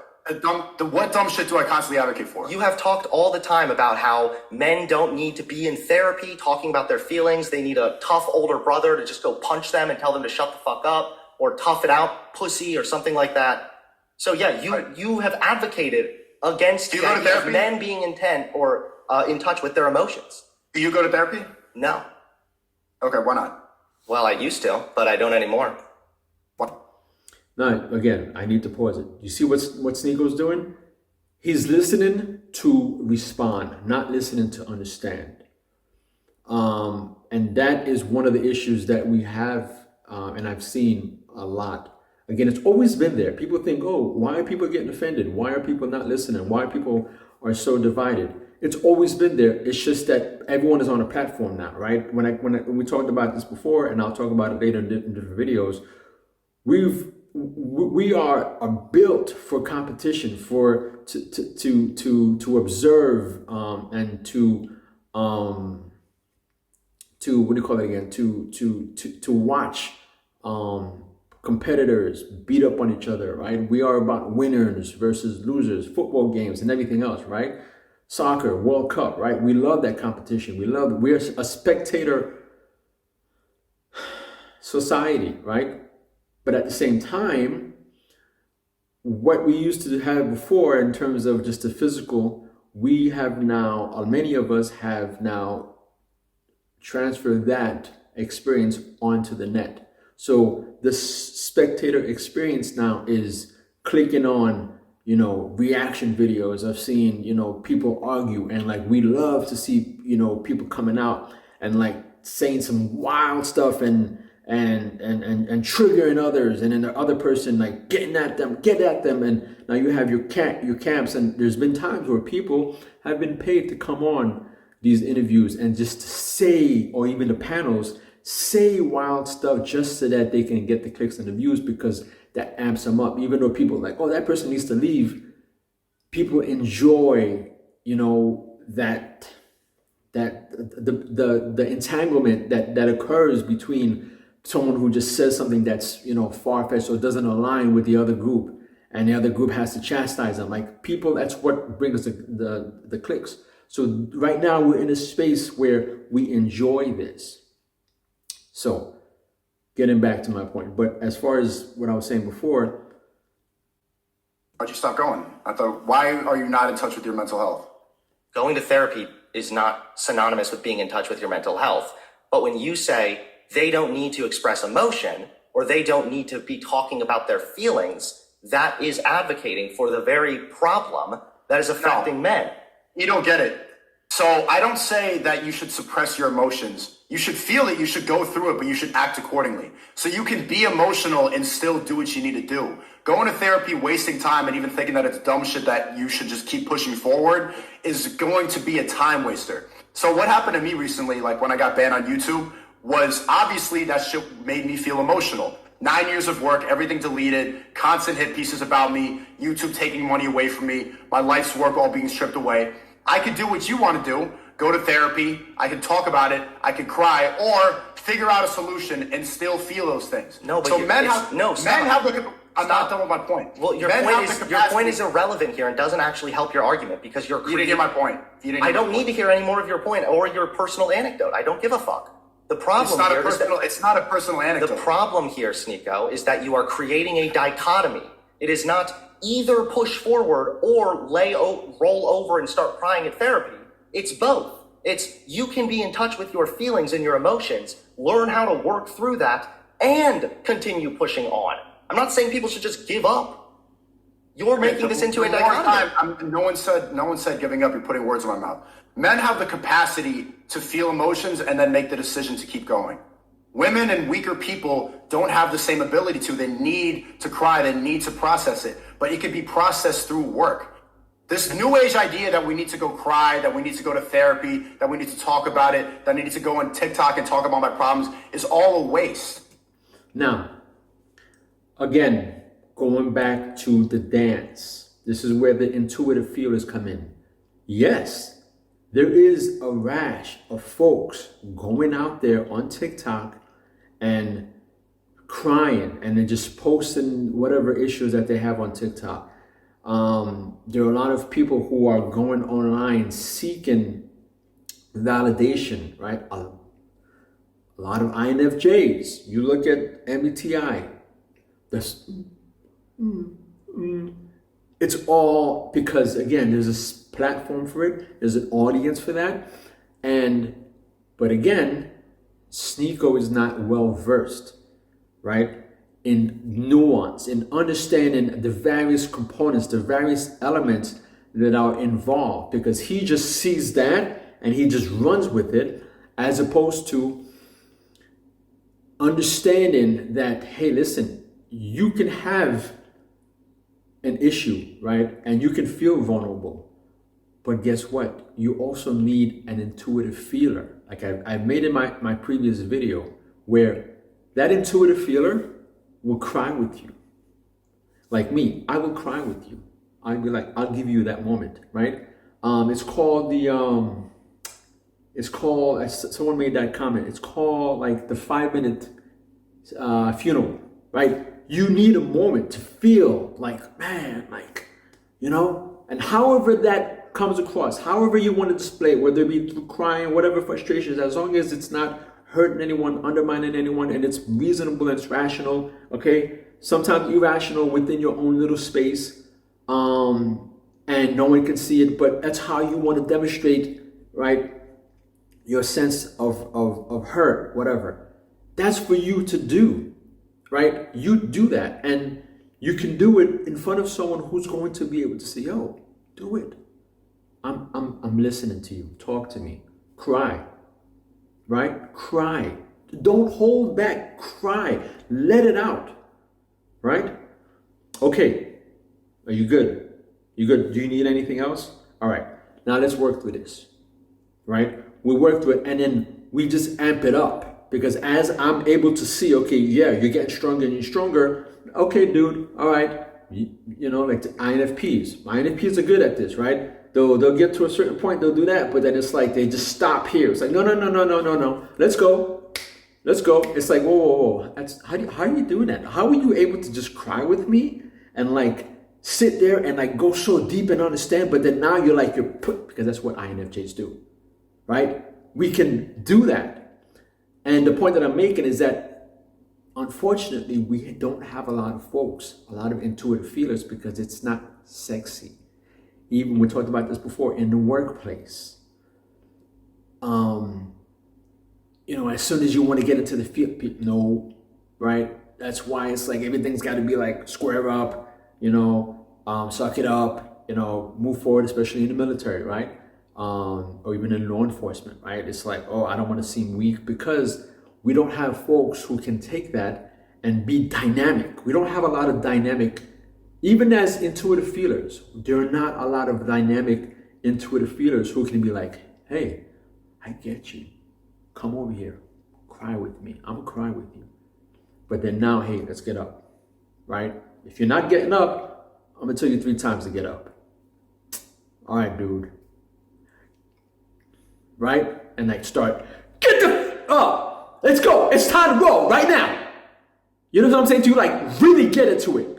What dumb shit do I constantly advocate for? You have talked all the time about how men don't need to be in therapy talking about their feelings. They need a tough older brother to just go punch them and tell them to shut the fuck up, or tough it out, pussy, or something like that. So yeah, you have advocated against the idea of men being intent or in touch with their emotions. Do you go to therapy? No. Okay, why not? Well, I used to, but I don't anymore. What? Now, again, I need to pause it. You see what Sneako's doing? He's listening to respond, not listening to understand. And that is one of the issues that we have, and I've seen a lot. Again, it's always been there. People think, oh, why are people getting offended? Why are people not listening? Why people are so divided? It's always been there. It's just that everyone is on a platform now, right? When we talked about this before, and I'll talk about it later in different videos, we are built for competition, to observe and to what do you call it again? To watch competitors beat up on each other, right? We are about winners versus losers, football games and everything else, right? Soccer, World Cup, right? We love that competition. We're a spectator society, right? But at the same time, what we used to have before in terms of just the physical, we have now, many of us have now transferred that experience onto the net. So the spectator experience now is clicking on, reaction videos of seeing, people argue, and like we love to see, people coming out and like saying some wild stuff and triggering others, and then the other person like get at them, and now you have your camps, and there's been times where people have been paid to come on these interviews and just to say, or even the panels, say wild stuff just so that they can get the clicks and the views, because that amps them up. Even though people are like, oh, that person needs to leave, people enjoy, that the entanglement that occurs between someone who just says something that's far-fetched or doesn't align with the other group, and the other group has to chastise them. Like people, that's what brings the clicks. So right now we're in a space where we enjoy this. So getting back to my point, but as far as what I was saying before, why'd you stop going? Why are you not in touch with your mental health? Going to therapy is not synonymous with being in touch with your mental health. But when you say they don't need to express emotion, or they don't need to be talking about their feelings, that is advocating for the very problem that is affecting men. You don't get it. So I don't say that you should suppress your emotions. You should feel it, you should go through it, but you should act accordingly. So you can be emotional and still do what you need to do. Going to therapy, wasting time, and even thinking that it's dumb shit that you should just keep pushing forward is going to be a time waster. So what happened to me recently, like when I got banned on YouTube, was obviously that shit made me feel emotional. 9 years of work, everything deleted, constant hit pieces about me, YouTube taking money away from me, my life's work all being stripped away. I could do what you want to do, go to therapy, I could talk about it, I could cry, or figure out a solution and still feel those things. No, but so men have the. I'm not done with my point. Well, your point is irrelevant here and doesn't actually help your argument, because you're You didn't hear my point. I don't need to hear any more of your point or your personal anecdote. I don't give a fuck. The problem it's not a personal anecdote. The problem here, Sneako, is that you are creating a dichotomy. It is not either push forward or roll over and start crying at therapy. It's both. It's you can be in touch with your feelings and your emotions, learn how to work through that, and continue pushing on. I'm not saying people should just give up. You're making this into a dichotomy. No one said giving up. You're putting words in my mouth. Men have the capacity to feel emotions and then make the decision to keep going. Women and weaker people don't have the same ability to. They need to cry. They need to process it. But it can be processed through work. This new age idea that we need to go cry, that we need to go to therapy, that we need to talk about it, that I need to go on TikTok and talk about my problems is all a waste. Now, again, going back to the dance, this is where the intuitive feelers come in. Yes, there is a rash of folks going out there on TikTok and crying and then just posting whatever issues that they have on TikTok. There are a lot of people who are going online seeking validation, right? A lot of INFJs. You look at MBTI. It's all because, again, there's a platform for it. There's an audience for that. But again, Sneako is not well versed, right? In nuance, in understanding the various components, the various elements that are involved, because he just sees that and he just runs with it, as opposed to understanding that, hey, listen, you can have an issue, right? And you can feel vulnerable. But guess what? You also need an intuitive feeler. Like I made in my previous video, where that intuitive feeler will cry with you. Like me, I will cry with you. I'll be like, I'll give you that moment, right? It's called someone made that comment. It's called like the 5-minute funeral, right? You need a moment to feel like, man, like, you know, and however that comes across, however you want to display it, whether it be through crying, whatever frustrations, as long as it's not hurting anyone, undermining anyone, and it's reasonable and it's rational, okay? Sometimes irrational within your own little space, and no one can see it, but that's how you want to demonstrate, right, your sense of hurt, whatever. That's for you to do, right? You do that, and you can do it in front of someone who's going to be able to say, yo, do it. I'm listening to you. Talk to me. Cry. Right? Cry. Don't hold back. Cry. Let it out. Right? Okay. Are you good? You good? Do you need anything else? All right. Now let's work through this. Right? We work through it and then we just amp it up. Because as I'm able to see, okay, yeah, you're getting stronger and you're stronger. Okay, dude. All right. You know, like the INFPs. INFPs are good at this, right? They'll get to a certain point, they'll do that, but then it's like they just stop here. It's like, no. Let's go. It's like, whoa. How are you doing that? How are you able to just cry with me and like sit there and like go so deep and understand, but then now you're put, because that's what INFJs do, right? We can do that. And the point that I'm making is that unfortunately, we don't have a lot of folks, a lot of intuitive feelers, because it's not sexy. Even we talked about this before in the workplace. You know, as soon as you want to get into the field, no, right? That's why it's like everything's got to be like square up, you know, suck it up, you know, move forward, especially in the military, right? Or even in law enforcement, right? It's like, oh, I don't want to seem weak, because we don't have folks who can take that and be dynamic. We don't have a lot of dynamic. Even as intuitive feelers, there are not a lot of dynamic intuitive feelers who can be like, hey, I get you. Come over here. Cry with me. I'm going to cry with you. But then now, hey, let's get up, right? If you're not getting up, I'm going to tell you 3 times to get up. All right, dude. Right? And like start, get the up. Let's go. It's time to roll right now. You know what I'm saying to you? Like really get into it.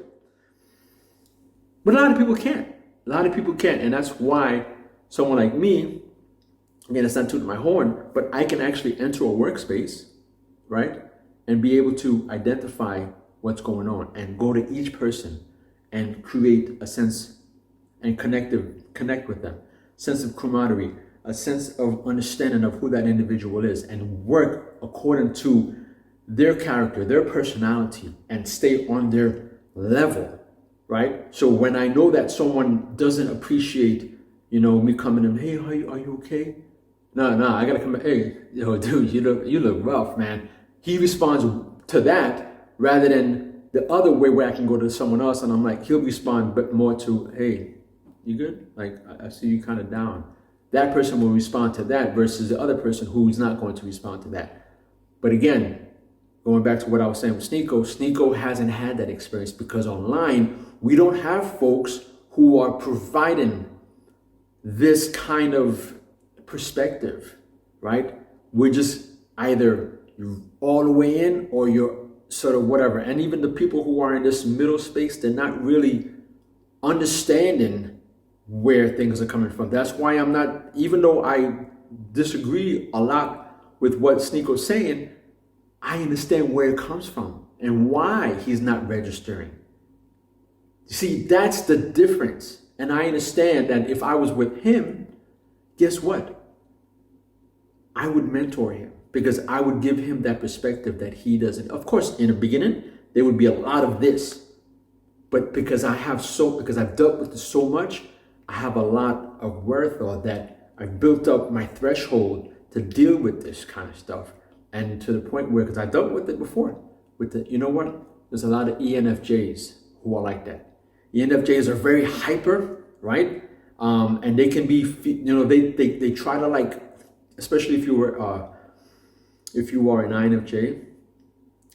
But a lot of people can't. A lot of people can't. And that's why someone like me, again, it's not tooting my horn, but I can actually enter a workspace, right? And be able to identify what's going on and go to each person and create a sense and connect with them. Sense of camaraderie, a sense of understanding of who that individual is, and work according to their character, their personality, and stay on their level. Right? So when I know that someone doesn't appreciate, you know, me coming in, hey, are you okay? No, I gotta come, hey, yo, dude, you look rough, man. He responds to that rather than the other way where I can go to someone else and I'm like, he'll respond but more to, hey, You good? Like, I see you kind of down. That person will respond to that versus the other person who's not going to respond to that. But again, going back to what I was saying with Sneako hasn't had that experience because online, we don't have folks who are providing this kind of perspective, right? We're just either you're all the way in or you're sort of whatever. And even the people who are in this middle space, they're not really understanding where things are coming from. That's why I'm not, even though I disagree a lot with what Sneako's saying, I understand where it comes from and why he's not registering. See, that's the difference. And I understand that if I was with him, guess what? I would mentor him because I would give him that perspective that he doesn't. Of course, in the beginning, there would be a lot of this. But because I've dealt with this so much, I have a lot of worth or that I've built up my threshold to deal with this kind of stuff. And to the point where, because I dealt with it before, you know what? There's a lot of ENFJs who are like that. ENFJs are very hyper, right? And they can be, they try to like, especially if you are an INFJ,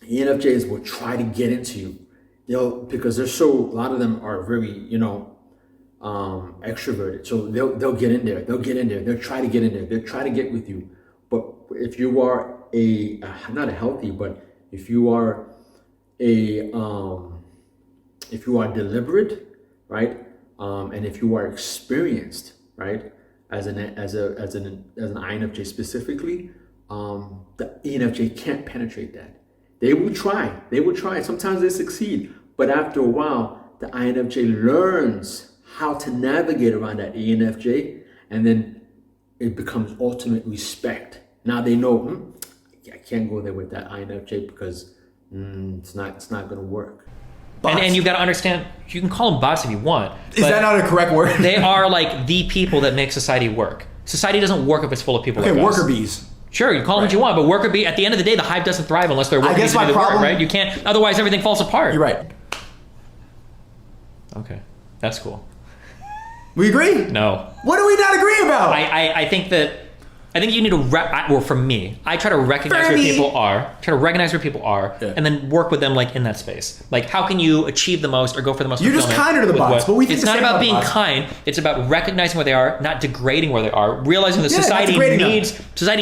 ENFJs will try to get into you. Because a lot of them are very, extroverted. So they'll get in there. They'll try to get in there. They'll try to get with you. But if you are not a healthy, but if you are deliberate, right? And if you are experienced, right? As an INFJ specifically, the ENFJ can't penetrate that. They will try. Sometimes they succeed. But after a while, the INFJ learns how to navigate around that ENFJ, and then it becomes ultimate respect. Now they know, I can't go there with that INFJ because it's not going to work. And you got to understand, you can call them bots if you want. Is that not a correct word? They are like the people that make society work. Society doesn't work if it's full of people like us. Worker bees. Sure, you call them what you want, but worker bee, at the end of the day, the hive doesn't thrive unless they're working to do the work, right? You can't, otherwise everything falls apart. You're right. Okay, that's cool. We agree? No. What do we not agree about? I think you need to, for me, I try to recognize where people are, and then work with them like in that space. Like, how can you achieve the most or go for the most? You're just kinder to the bots, but we think it's not about being kind. It's about recognizing where they are, not degrading where they are, realizing that society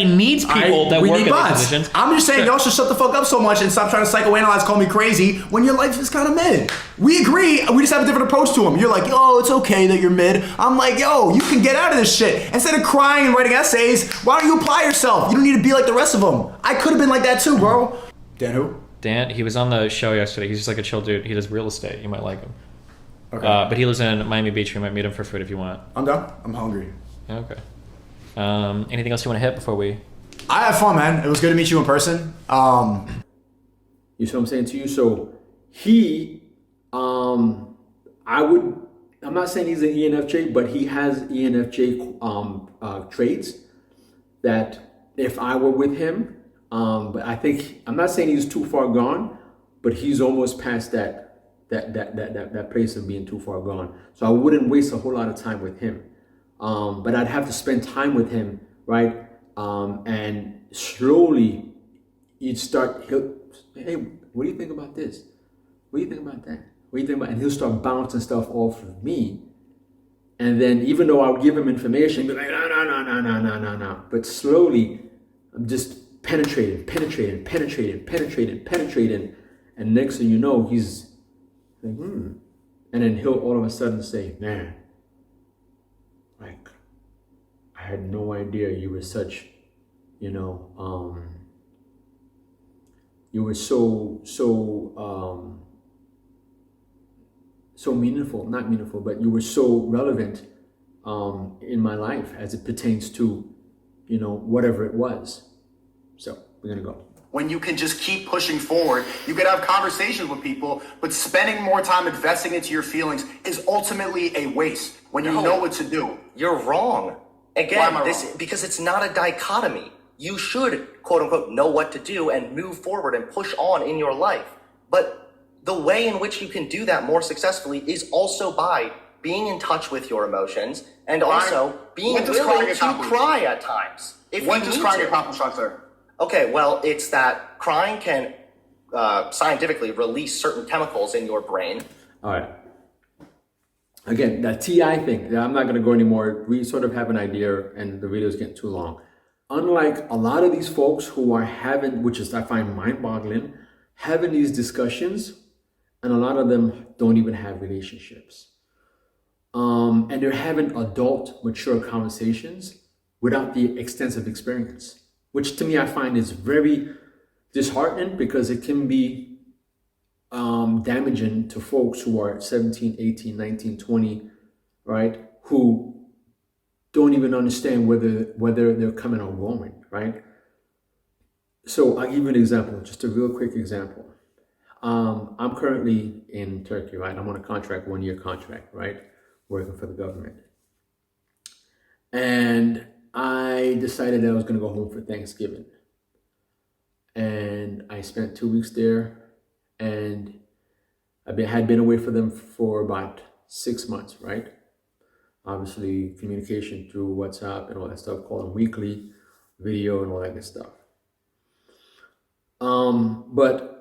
needs people that work in those positions. I'm just saying, y'all should shut the fuck up so much and stop trying to psychoanalyze, call me crazy when your life is kind of mid. We agree. We just have a different approach to them. You're like, yo, it's okay that you're mid. I'm like, yo, you can get out of this shit. Instead of crying and writing essays, why don't you apply yourself? You don't need to be like the rest of them. I could have been like that too, bro. Dan who? Dan, he was on the show yesterday. He's just like a chill dude. He does real estate. You might like him. Okay. But he lives in Miami Beach. You might meet him for food if you want. I'm done. I'm hungry. Okay. Anything else you want to hit before we... I had fun, man. It was good to meet you in person. You see what I'm saying to you? So I'm not saying he's an ENFJ, but he has ENFJ traits that if I were with him, but I'm not saying he's too far gone, but he's almost past that place of being too far gone. So I wouldn't waste a whole lot of time with him. But I'd have to spend time with him, right? And slowly hey, what do you think about this? What do you think about that? What do you think about? And he'll start bouncing stuff off of me. And then even though I'll give him information, he'll be like, no. But slowly, I'm just penetrating. And next thing you know, he's like, And then he'll all of a sudden say, man, like, I had no idea you were such, you were so meaningful, not meaningful, but you were so relevant in my life as it pertains to, whatever it was. So we're going to go. When you can just keep pushing forward, you can have conversations with people, but spending more time investing into your feelings is ultimately a waste when you know what to do. You're wrong. Again, wrong? Because it's not a dichotomy. You should, quote unquote, know what to do and move forward and push on in your life. But the way in which you can do that more successfully is also by being in touch with your emotions, and also being what does crying willing to accomplish? cry at times. If What you does need crying to. accomplish, sir? Okay, well, it's that crying can scientifically release certain chemicals in your brain. All right. Again, that TI thing, I'm not going to go anymore. We sort of have an idea and the video is getting too long. Unlike a lot of these folks who are having, which is I find mind-boggling, having these discussions, and a lot of them don't even have relationships. And they're having adult, mature conversations without the extensive experience, which to me I find is very disheartening because it can be damaging to folks who are 17, 18, 19, 20, right? Who don't even understand whether they're coming or going, right? So I'll give you an example, just a real quick example. I'm currently in Turkey, right? I'm on a contract, 1-year contract, right? Working for the government. And I decided that I was going to go home for Thanksgiving. And I spent 2 weeks there, and had been away from them for about 6 months, right? Obviously, communication through WhatsApp and all that stuff, calling weekly, video and all that good stuff. But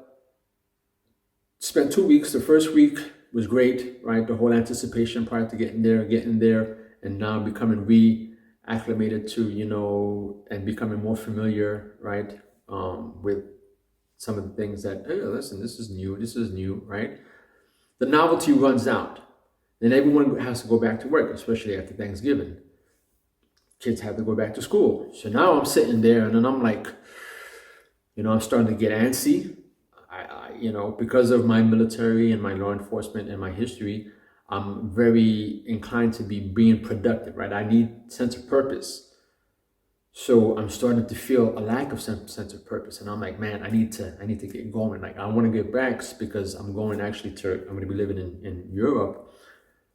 spent 2 weeks. The first week was great, right? The whole anticipation prior to getting there, and now becoming reacclimated to, and becoming more familiar, right? With some of the things that, hey, listen, this is new, right? The novelty runs out. Then everyone has to go back to work, especially after Thanksgiving. Kids have to go back to school. So now I'm sitting there and then I'm like, I'm starting to get antsy. Because of my military and my law enforcement and my history, I'm very inclined to be being productive, right? I need sense of purpose. So I'm starting to feel a lack of sense of purpose. And I'm like, man, I need to get going. Like, I want to get back because I'm going I'm going to be living in Europe.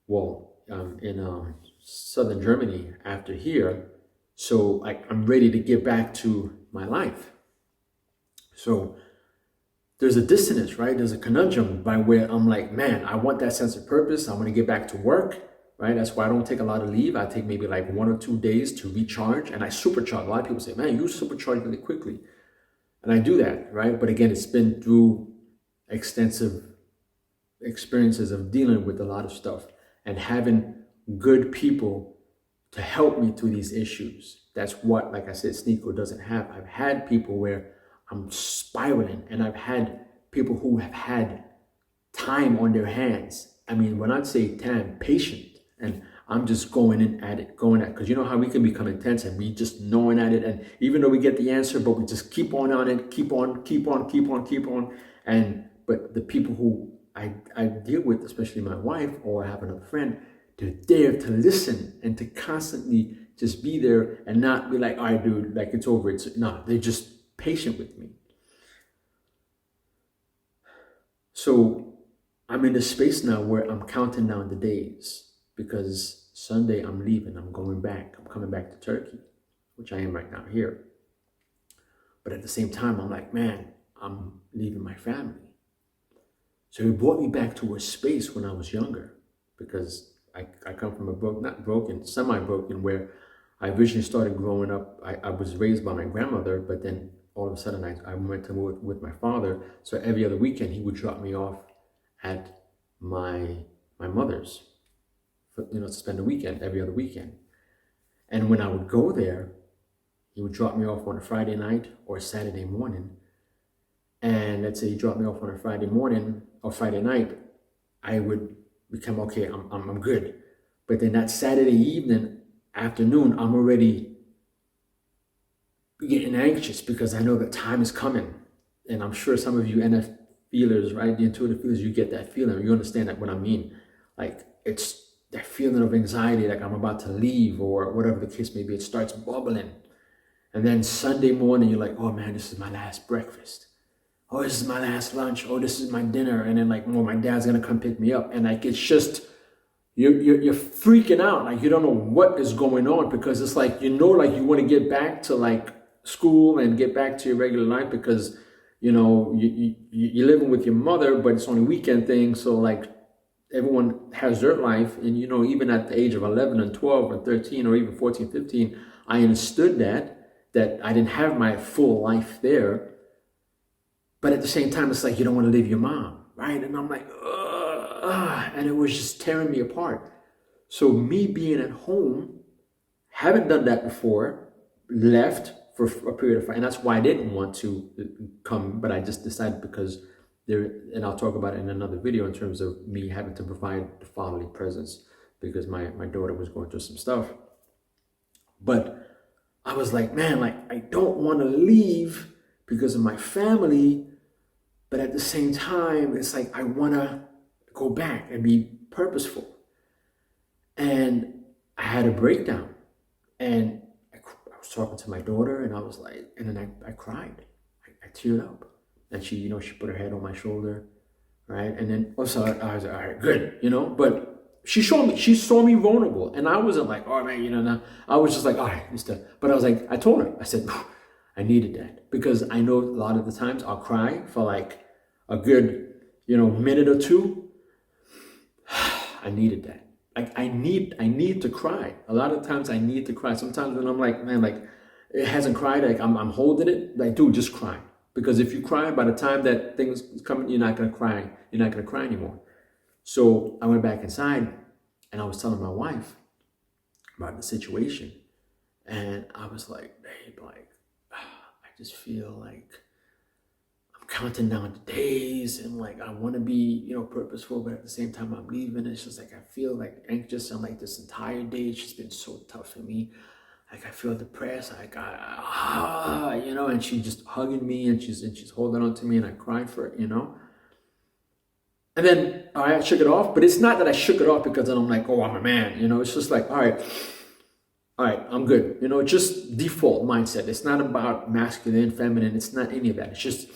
Well, in southern Germany after here. So I'm ready to get back to my life. So there's a dissonance, right? There's a conundrum by where I'm like, man, I want that sense of purpose. I want to get back to work, right? That's why I don't take a lot of leave. I take maybe like 1 or 2 days to recharge, and I supercharge. A lot of people say, man, you supercharge really quickly. And I do that, right? But again, it's been through extensive experiences of dealing with a lot of stuff and having good people to help me through these issues. That's what, like I said, Sneako doesn't have. I've had people where I'm spiraling, and I've had people who have had time on their hands. I mean, when I say time, patient, and I'm just going at it, because you know how we can become intense and we just gnawing at it, and even though we get the answer, but we just keep on it, keep on. But the people who I deal with, especially my wife or I have another friend, they're there to listen and to constantly just be there and not be like, all right, dude, like it's over. They're just patient with me. So I'm in a space now where I'm counting down the days, because Sunday I'm leaving, I'm going back, I'm coming back to Turkey, which I am right now here. But at the same time, I'm like, man, I'm leaving my family. So it brought me back to a space when I was younger, because I come from a semi-broken, where I originally started growing up. I was raised by my grandmother, but then all of a sudden I went to move with my father. So every other weekend he would drop me off at my mother's, to spend a weekend, every other weekend. And when I would go there, he would drop me off on a Friday night or a Saturday morning. And let's say he dropped me off on a Friday morning or Friday night, I would become, okay, I'm good. But then that Saturday evening, afternoon, I'm already getting anxious because I know that time is coming. And I'm sure some of you NF feelers, right, the intuitive feelers, you get that feeling. You understand that what I mean. Like, it's that feeling of anxiety, like I'm about to leave or whatever the case may be. It starts bubbling. And then Sunday morning, you're like, oh man, this is my last breakfast. Oh, this is my last lunch. Oh, this is my dinner. And then like, oh, my dad's going to come pick me up. And like, it's just, you're freaking out. Like, you don't know what is going on, because it's like, like you want to get back to like school and get back to your regular life, because, you're living with your mother, but it's only weekend thing. So like, everyone has their life. And, you know, even at the age of 11 and 12 and 13 or even 14, 15, I understood that I didn't have my full life there. But at the same time, it's like, you don't want to leave your mom, right? And I'm like, ugh, and it was just tearing me apart. So me being at home, haven't done that before, left for a period of time. And that's why I didn't want to come, but I just decided because there, and I'll talk about it in another video in terms of me having to provide the fatherly presence because my daughter was going through some stuff. But I was like, man, like, I don't want to leave because of my family, but at the same time, it's like, I want to go back and be purposeful. And I had a breakdown, and I was talking to my daughter, and I was like, and then I cried. I teared up, and she, you know, she put her head on my shoulder, right? And then also I was like, all right, good, you know, but she saw me vulnerable, and I wasn't like, oh man, you know, no. I was just like, all right, Mr. But I was like, I told her, I said, I needed that, because I know a lot of the times I'll cry for like a good, you know, minute or two. I needed that. Like I need to cry. A lot of times I need to cry. Sometimes when I'm like, man, like it hasn't cried, like I'm holding it, like, dude, just cry. Because if you cry, by the time that things come, you're not gonna cry. You're not gonna cry anymore. So I went back inside and I was telling my wife about the situation. And I was like, babe, like, I just feel like I'm counting down the days, and like I want to be, you know, purposeful, but at the same time I'm leaving. It's just like I feel like anxious, and like this entire day it's just been so tough for me. Like I feel depressed. Like you know, and she's just hugging me, and she's holding on to me, and I cried for it, you know. And then I shook it off, but it's not that I shook it off because I'm like, oh, I'm a man, you know. It's just like, all right, I'm good. You know, it's just default mindset. It's not about masculine, feminine. It's not any of that. It's just,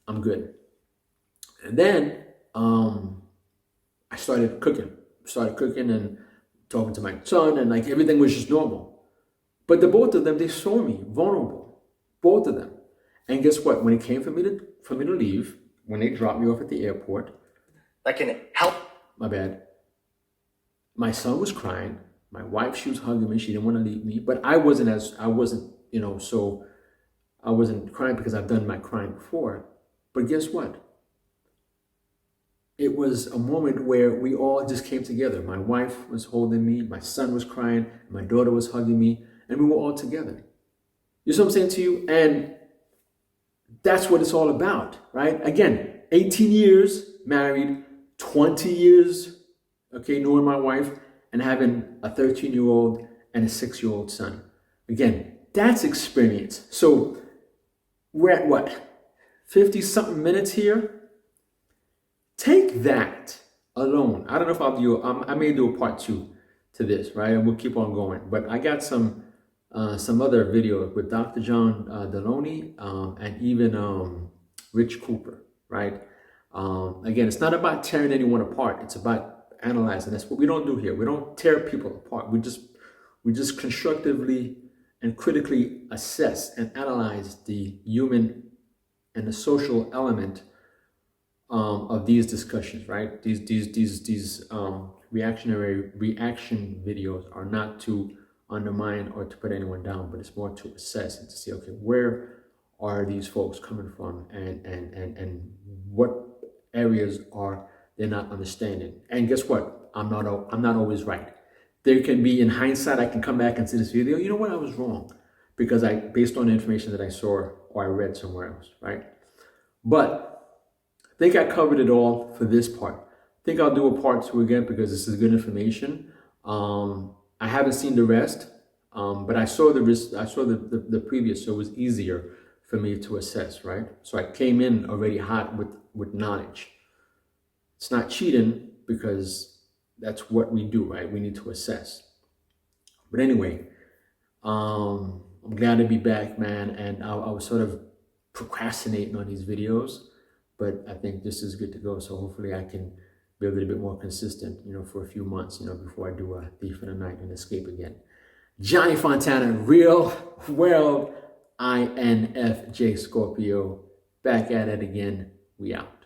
I'm good. And then I started cooking and talking to my son, and like everything was just normal. But the both of them, they saw me vulnerable, both of them. And guess what? When it came for me to leave, when they dropped me off at the airport, that can help. My bad. My son was crying. My wife, she was hugging me. She didn't want to leave me, but I wasn't, you know, so I wasn't crying because I've done my crying before. But guess what? It was a moment where we all just came together. My wife was holding me, my son was crying, my daughter was hugging me, and we were all together. You see what I'm saying to you? And that's what it's all about, right? Again, 18 years married, 20 years, okay, knowing my wife, and having a 13-year-old and a 6-year-old son. Again, that's experience. So we're at what? 50-something minutes here? Take that alone. I don't know if I'll do, I may do a part 2 to this, right? And we'll keep on going. But I got some other video with Dr. John Deloney and even Rich Cooper, right? Again, it's not about tearing anyone apart. It's about analyzing. That's what we don't do here. We don't tear people apart. We just constructively and critically assess and analyze the human and the social element of these discussions, right? These reaction videos are not to undermine or to put anyone down, but it's more to assess and to see, okay, where are these folks coming from, and what areas are they not understanding? And guess what? I'm not always right. There can be, in hindsight, I can come back and see this video. You know what? I was wrong because based on the information that I saw or I read somewhere else, right? But I think I covered it all for this part. I think I'll do a part 2 again because this is good information. I haven't seen the rest, but I saw the previous, so it was easier for me to assess, right? So I came in already hot with knowledge. It's not cheating because that's what we do, right? We need to assess. But anyway, I'm glad to be back, man. And I was sort of procrastinating on these videos, but I think this is good to go. So hopefully I can be a little bit more consistent, you know, for a few months, you know, before I do a Thief in the Night and Escape again. Johnny Fontana, Real World INFJ Scorpio, back at it again. We out.